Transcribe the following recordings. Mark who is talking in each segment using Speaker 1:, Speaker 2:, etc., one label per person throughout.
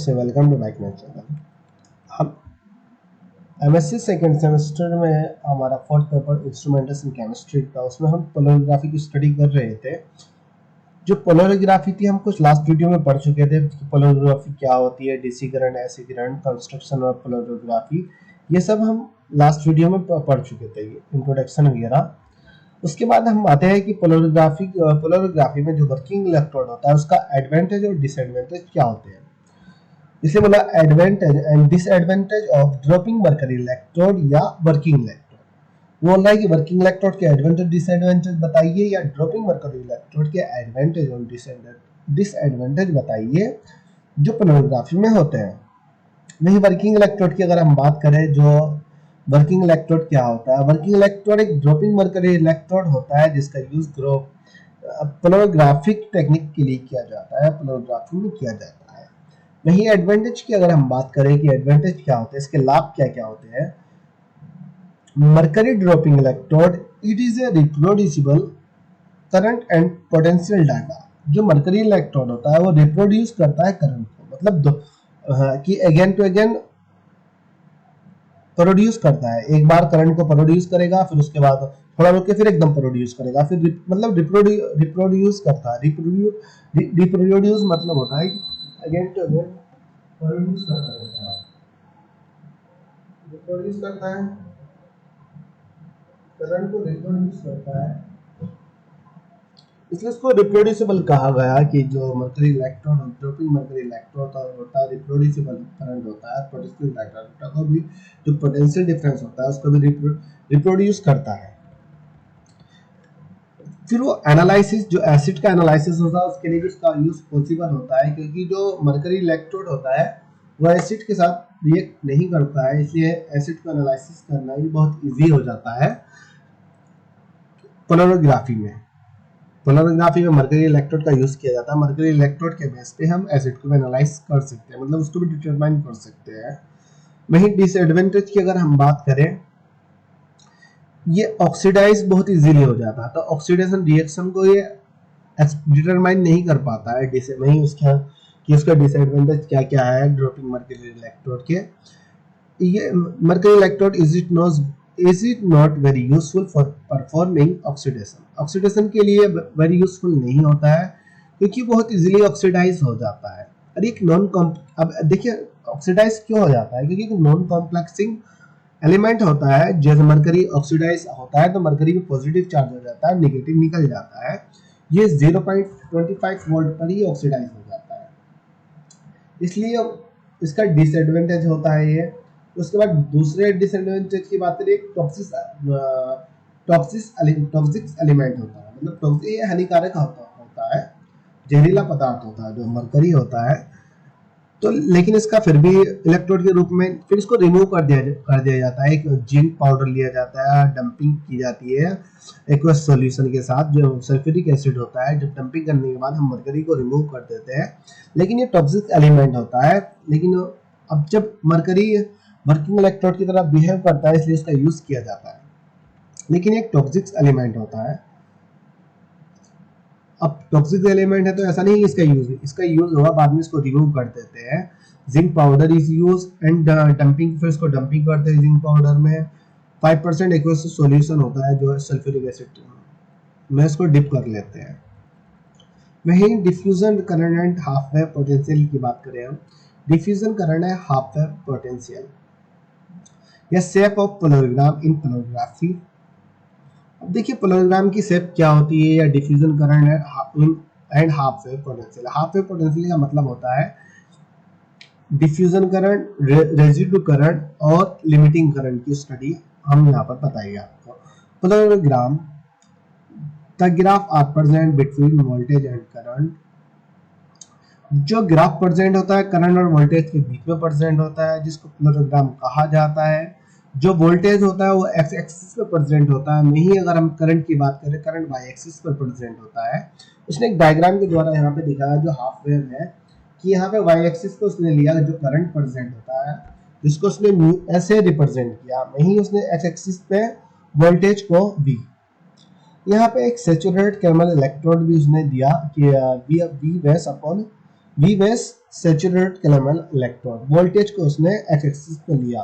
Speaker 1: नमस्ते, welcome to bike match channel. हम MSc second semester में हमारा फोर्थ पेपर इंस्ट्रूमेंटेशन केमिस्ट्री का, उसमें हम पोलरिग्राफी की स्टडी कर रहे थे। जो पोलरिग्राफी थी हम कुछ लास्ट वीडियो में पढ़ चुके थे कि पोलरिग्राफी क्या होती है, DC current, AC current, construction और पोलरिग्राफी, ये सब हम लास्ट वीडियो में पढ़ चुके थे, इंट्रोडक्शन वगैरह। उसके बाद हम आते हैं कि पोलरिग्राफी में जो वर्किंग इलेक्ट्रोड होता है उसका एडवांटेज और डिसएडवांटेज क्या होते हैं। इसे बोला advantage and disadvantage of dropping mercury electrode या वर्किंग इलेक्ट्रोड। वो बोल रहा है कि वर्किंग इलेक्ट्रोड के एडवांटेज डिसएडवांटेज बताइए, या ड्रॉपिंग मरकरी इलेक्ट्रोड के एडवांटेज और डिसएडवांटेज बताइए जो पोलरिग्राफी में होते हैं। वही वर्किंग इलेक्ट्रोड की अगर हम बात करें, जो वर्किंग इलेक्ट्रोड क्या होता है, वर्किंग इलेक्ट्रोड एक ड्रॉपिंग मरकरी इलेक्ट्रोड होता है जिसका यूज पोलरिग्राफिक टेक्निक के लिए किया जाता है, पोलरिग्राफी में किया जाता है। वही एडवांटेज की अगर हम बात करें कि एडवांटेज क्या होते हैं, इसके लाभ क्या क्या होते हैं। Mercury dropping electrode, it is a reproducible current and potential data. जो मरकरी इलेक्ट्रोड होता है वो रिप्रोड्यूस करता है करंट को, मतलब कि अगेन टू अगेन प्रोड्यूस करता है। एक बार करंट को प्रोड्यूस करेगा, फिर उसके बाद थोड़ा रुक के फिर एकदम प्रोड्यूस करेगा, फिर मतलब रिप्रोड्यूस करता है। रिप्रोड्यूस मतलब होता है अगेन टू अगेन प्रोड्यूस करता है, रिप्रोड्यूस करता है, करंट को रिप्रोड्यूस करता है, इसलिए इसको रिप्रोड्यूसिबल कहा गया कि जो mercury electrode, dropping mercury electrode होता है, रिप्रोड्यूसिबल करंट होता है, पोटेंशियल डाटा को भी, जो पोटेंशियल डिफरेंस होता है उसको भी रिप्रोड्यूस करता है। फिर वो एनालिसिस, जो एसिड का एनालिसिस होता है उसके लिए भी इसका यूज पॉसिबल होता है, क्योंकि जो मरकरी इलेक्ट्रोड होता है वो एसिड के साथ रिएक्ट नहीं करता है, इसलिए एसिड को एनालिसिस करना भी बहुत इजी हो जाता है पोलरिग्राफी में। पोलरिग्राफी में मरकरी इलेक्ट्रोड का यूज किया जाता है। मरकरी इलेक्ट्रोड के बेस पे हम एसिड को एनालाइज कर सकते हैं, मतलब उसको भी डिटरमाइन कर सकते हैं। वहीं डिसएडवांटेज की अगर हम बात करें, ये ऑक्सीडाइज बहुत इजीली हो जाता है, तो ऑक्सीडेशन रिएक्शन को ये डिटरमाइन नहीं कर पाता है। वहीं उसका कि उसका डिसएडवांटेज क्या क्या है ड्रॉपिंग मरकरी इलेक्ट्रोड के। ये mercury electrode is it not very useful for performing oxidation। Oxidation के लिए वेरी यूजफुल नहीं होता है, क्योंकि बहुत इजीली ऑक्सीडाइज हो जाता है। और एक अब देखिए ऑक्सीडाइज क्यों हो जाता है, क्योंकि नॉन कॉम्प्लेक्सिंग एलिमेंट होता है। जैसे मरकरी ऑक्सीडाइज होता है तो मरकरी में पॉजिटिव चार्ज हो जाता है, नेगेटिव निकल जाता है। ये 0.25 वोल्ट पर ही ऑक्सीडाइज हो जाता है, इसलिए इसका डिसएडवांटेज होता है ये। उसके बाद दूसरे डिसएडवांटेज की बात करें, टॉक्सिक एलिमेंट होता है, मतलब टॉक्सिक हानिकारक होता है, जहरीला पदार्थ होता है जो मरकरी होता है। तो लेकिन इसका फिर भी इलेक्ट्रोड के रूप में फिर इसको रिमूव कर दिया जाता है। एक जिंक पाउडर लिया जाता है, डंपिंग की जाती है एक्वस सॉल्यूशन के साथ, जो सल्फ्यूरिक एसिड होता है। जब डंपिंग करने के बाद हम मरकरी को रिमूव कर देते हैं, लेकिन ये टॉक्सिक एलिमेंट होता है। लेकिन अब जब मरकरी वर्किंग इलेक्ट्रोड की तरह बिहेव करता है, इसलिए इसका यूज किया जाता है, लेकिन एक टॉक्सिक एलिमेंट होता है। अब टॉक्सिक एलिमेंट है तो ऐसा नहीं इसका यूज होगा, बाद में इसको रिमूव कर देते हैं। Zinc powder is use and dumping, फिर इसको डंपिंग करते हैं जिंक पाउडर में। 5% एक्वस सॉल्यूशन होता है जो सल्फ्यूरिक एसिड में, इसको डिप कर लेते हैं। वहीं diffusion current and half wave potential की बात करें हम, डिफ्यूजन करंट है हाफ वेव पोटेंशियल या shape of polarogram in polarography. अब देखिए पोलरिग्राम की शेप क्या होती है, या diffusion current and half wave potential. Half wave potential का मतलब होता है डिफ्यूजन करंट, रेजिड्यू करंट और लिमिटिंग करंट की स्टडी हम यहाँ पर बताएंगे आपको। Polarogram, the graph are present between voltage and current. जो ग्राफ प्रेजेंट होता है करंट और वोल्टेज के बीच में प्रेजेंट होता है, जिसको पोलरिग्राम कहा जाता है। जो वोल्टेज होता है वो एक्स एक्सिस पर प्रेजेंट होता है। वहीं अगर हम करंट की बात करें, करंट वाई एक्सिस पर प्रेजेंट होता है। उसने एक डायग्राम के द्वारा यहाँ पे दिखाया जो हाफ वेव है, कि यहाँ पे वाई एक्सिस को उसने लिया जो करंट प्रेजेंट होता है, जिसको उसने ऐसे रिप्रेजेंट किया। वहीं उसने एक्स एक्सिस पे वोल्टेज को वी। यहाँ पे एक सैचुरेटेड कैरमल इलेक्ट्रोड भी उसने दिया कि वी वेस अपॉन वी वेस सैचुरेटेड कैरामल इलेक्ट्रोड, वोल्टेज को उसने एक्स एक्सिस पे लिया।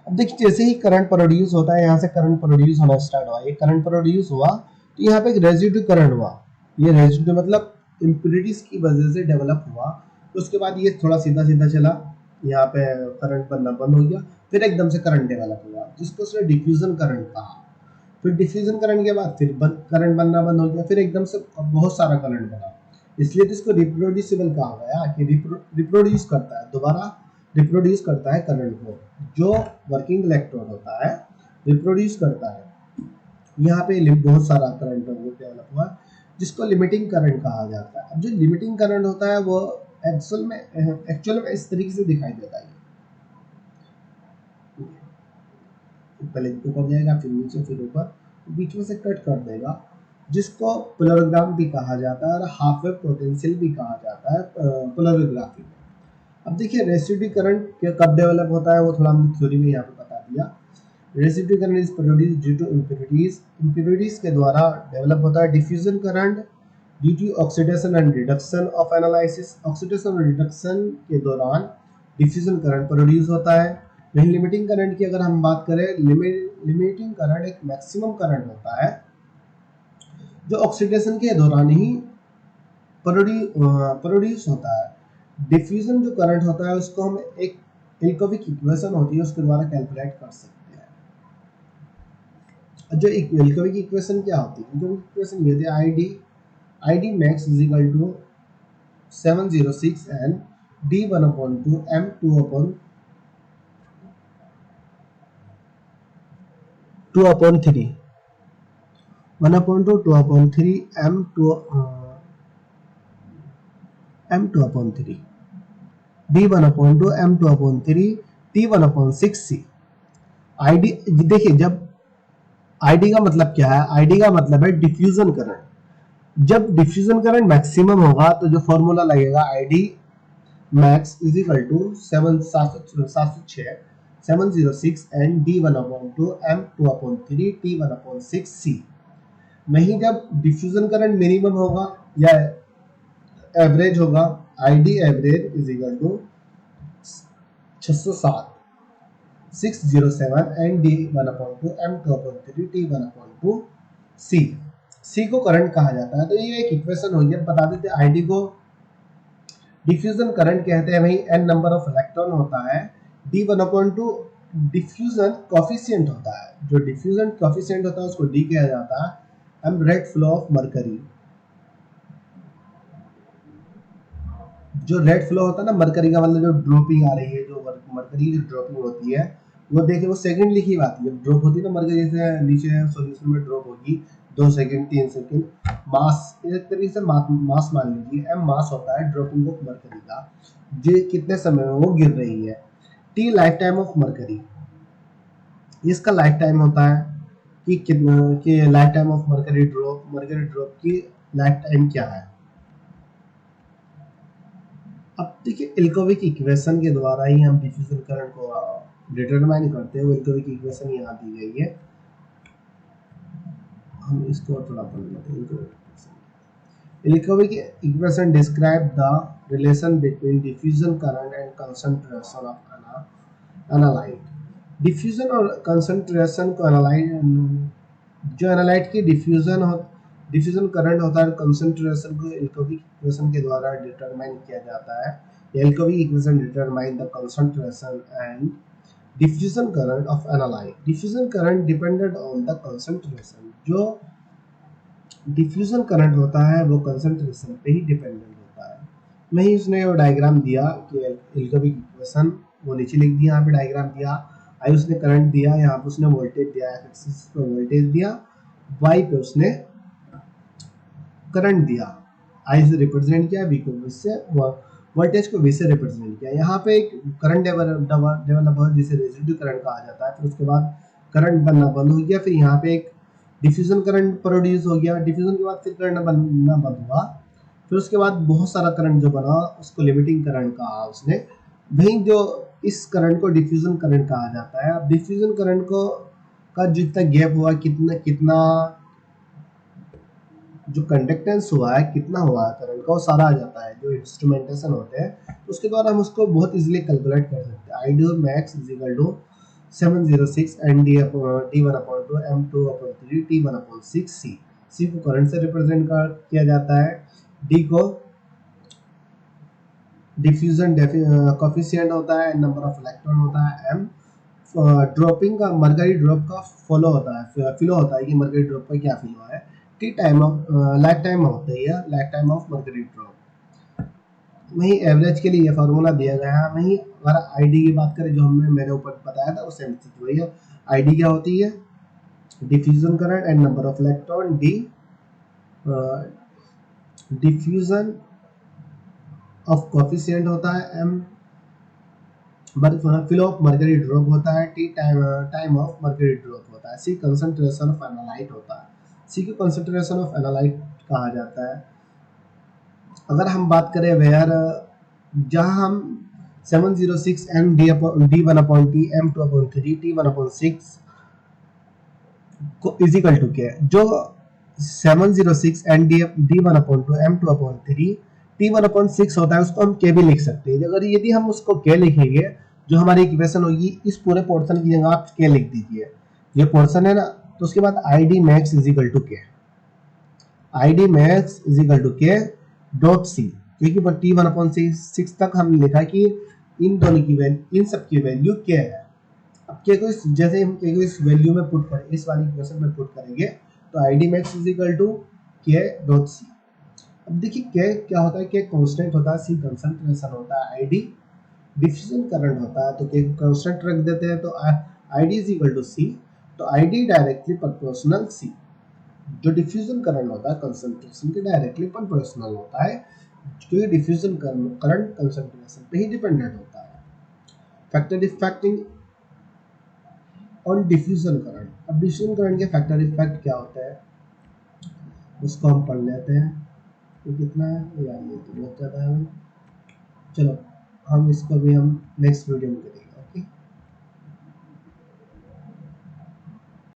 Speaker 1: अब देखिए जैसे ही करंट प्रोड्यूस होता है, यहाँ से करंट प्रोड्यूस होना स्टार्ट हुआ, ये करंट प्रोड्यूस हुआ तो यहाँ पे एक रेजिड्यू करंट हुआ, ये रेजिड्यू मतलब इम्प्योरिटीज की वजह से डेवलप हुआ। तो उसके बाद ये थोड़ा सीधा सीधा चला, यहाँ पे करंट बनना बंद हो गया, फिर एकदम से करंट डेवलप हुआ जिसको उसने डिफ्यूजन करंट कहा। फिर डिफ्यूजन करंट के बाद फिर करंट बनना बंद हो गया, फिर एकदम से बहुत सारा करंट बना, इसलिए तो इसको रिप्रोड्यूसिबल कहा गया कि रिप्रोड्यूस करता है, दोबारा रिप्रोड्यूस करता है करंट को। जो वर्किंग इलेक्ट्रोड होता है रिप्रोड्यूस करता है, यहाँ पे बहुत सारा करंट डेवलप हुआ जिसको लिमिटिंग करंट कहा जाता है। अब जो लिमिटिंग करंट होता है वो एक्चुअल में इस तरीके से दिखाई देता है, पहले ऊपर जाएगा फिर नीचे फिर ऊपर, बीच में से कट कर देगा, जिसको पोलरोग्राम भी कहा जाता है और हाफ वेव पोटेंशियल भी कहा जाता है पोलरोग्राफी में। अब देखिए रेसिड्यू करंट कब डेवलप होता है वो थोड़ा हमने थ्योरी में यहाँ पे बता दिया। Residue current is produced due to impurities, impurities के द्वारा डेवलप होता है। Diffusion current due to oxidation and reduction of analysis, oxidation और रिडक्शन के दौरान डिफ्यूजन करंट प्रोड्यूस होता है। वहीं लिमिटिंग करंट की अगर हम बात करें, लिमिटिंग करंट एक मैक्सिमम करंट होता है जो ऑक्सीडेशन के दौरान ही प्रोड्यूस होता है। डिफ्यूजन जो करंट होता है उसको हम एक एल्कोविक इक्वेशन होती है उसके द्वारा कैलकुलेट कर सकते हैं। जो एल्कोविक इक्वेशन क्या होती है, एल्कोविक इक्वेशन ये होती है ID max is equal to 706 and D1/2 M2/3 1/2 2/3 M2/3 D1/2 M2/3 T1/6C। ID देखिए, जब ID का मतलब क्या है, ID का मतलब है डिफ्यूजन करंट। जब डिफ्यूजन करंट मैक्सिमम होगा तो जो फॉर्मूला लगेगा ID max is equal to 706 and D1/2 M2/3 T1/6C। वहीं जब डिफ्यूजन करंट मिनिमम होगा या एवरेज होगा, ID average is equal to 607 607 and D1/2 M2/3 T1/2C। C को करंट कहा जाता है। तो ये एक इक्वेशन हुई है, बता देते ID को डिफ्यूजन करंट कहते हैं। वहीं n नंबर ऑफ इलेक्ट्रॉन होता है, D1/2 डिफ्यूजन कोफिशिएंट होता है, जो डिफ्यूजन कोफिशिएंट होता है उसको D कहा जाता है। M rate flow of mercury, जो रेड फ्लो होता है ना मरकरी का मतलब जो ड्रॉपिंग आ रही है, जो मरकरी की ड्रॉपिंग होती है वो देखिए वो सेकंड लिखी हुई आती है। जब ड्रॉप होती है ना मरकरी, जैसे नीचे सॉल्यूशन में ड्रॉप होगी 2 सेकंड 3 सेकंड, मास एक तरीके से मास मान लीजिए, m मास होता है ड्रॉपिंग ऑफ मरकरी का, जो कितने समय में वो गिर रही है। t life time of mercury, इसका लाइफ टाइम होता है कि कितना, कि life time of mercury drop की लाइफ टाइम क्या है। अब देखिए एल्कोविक इक्वेशन के द्वारा ही हम डिफ्यूजन करंट को डिटरमाइन करते हैं। एल्कोविक इक्वेशन यहाँ दी गई है, हम इसको थोड़ा पढ़ लेते हैं। एल्कोविक equation describe the relation between diffusion current and concentration of analyte. Diffusion और कंसंट्रेशन को जो एनालाइट की डिफ्यूजन करंट होता है, कंसंट्रेशन को एल्कोविक इक्वेशन के द्वारा डिटरमाइन किया जाता है। एल्कोविक equation determine the concentration and diffusion current of analyte. Diffusion current depended on the concentration, जो डिफ्यूजन करंट होता है वो कंसंट्रेशन पे ही डिपेंडेंट होता है। नहीं, उसने वो डायग्राम दिया कि एल्कोविक इक्वेशन, वो नीचे लिख दिया, यहाँ पे डायग्राम दिया। आई उसने करंट दिया, यहाँ पे उसने वोल्टेज दिया, एक्सिस पे वोल्टेज दिया, वाई पे उसने करंट दिया। आई से रिप्रेजेंट किया, वी को इससे, वोल्टेज को वी से रिप्रेजेंट किया। यहाँ पे एक करंट डेवलप हो जिसे रेसिड्यू करंट कहा जाता है। फिर उसके बाद करंट बनना बंद हो गया, फिर यहाँ पे एक डिफ्यूजन करंट प्रोड्यूस हो गया। डिफ्यूजन के बाद फिर करंट बनना बंद हुआ, फिर उसके बाद बहुत सारा करंट जो बना उसको लिमिटिंग करंट कहा उसने। वहीं जो इस करंट को डिफ्यूजन करंट कहा जाता है। अब डिफ्यूजन करंट को का जितना गैप हुआ, कितना जो कंडक्टेंस हुआ है, कितना हुआ है करंट का, वो सारा आ जाता है जो इंस्ट्रूमेंटेशन होते हैं, तो उसके द्वारा हम उसको बहुत इजीली कैलकुलेट कर सकते हैं। ID max is equal to 706 n D one upon two M two upon 3 T one upon 6 C. C को करंट से रिप्रेजेंट किया जाता है, डी को डिफ्यूजन कोफिशिएंट होता है, नंबर ऑफ इलेक्ट्रॉन होता है, एम ड्रॉपिंग का मरकरी ड्रॉप का फॉलो होता है, फ्लो होता है कि मरकरी ड्रॉप का क्या फ्लो है, T time of life time होता है, life time of mercury drop. वहीं एवरेज के लिए ये फार्मूला दिया गया है। वहीं अगर आईडी की बात करें, जो हमने मेरे ऊपर बताया था, उससे निश्चित वही है। आईडी क्या होती है, diffusion current and number of electron, D diffusion of coefficient होता है, M flow of mercury drop होता है, T time of mercury drop होता है, सी कंसंट्रेशन ऑफ एनालाइट होता है। सी को कंसंट्रेशन ऑफ एनालाइट कहा जाता है। अगर हम बात करें वेयर, जहां हम 706 M D one upon T M two upon 3 T one upon 6 को इजिकल टू के, जो 706 n D one upon two M two upon 3 T one upon 6 होता है, उसको हम के भी लिख सकते हैं। अगर यदि हम उसको के लिखेंगे, जो हमारी इक्वेशन होगी, इस पूरे पोर्शन की जगह आप के लिख दीजिए, ये पोर्शन है ना, तो उसके बाद I D max is equal to K, I D max is equal to K dot C, क्योंकि टी वन अपॉन 6 तक हमने लिखा कि इन दोनों की वैल्यू, इन सब की वैल्यू क्या है। अब के को जैसे हम के को इस वैल्यू में पुट करें, इस वाली इक्वेशन में पुट करेंगे, तो I D max is equal to K dot C. अब देखिए के क्या होता है, के कांस्टेंट होता है, सी कंसंट्रेशन होता है, आई डी डिफ्यूजन करंट होता है, तो के कांस्टेंट रख देते हैं, तो I D is equal to C, तो I D directly proportional C. जो डिफ्यूजन करंट होता है कंसंट्रेशन के डायरेक्टली प्रोपोर्शनल होता है, क्योंकि डिफ्यूजन करंट कंसंट्रेशन पे ही डिपेंडेंट होता है। Factor affecting on diffusion current. अब डिफ्यूजन करंट के फैक्टर इफेक्ट क्या होता है, उसको हम पढ़ लेते हैं। तो कितना है यार, ये तो बहुत ज़्यादा है। चलो हम इसको भी हम नेक्स्ट वीडियो में करेंगे।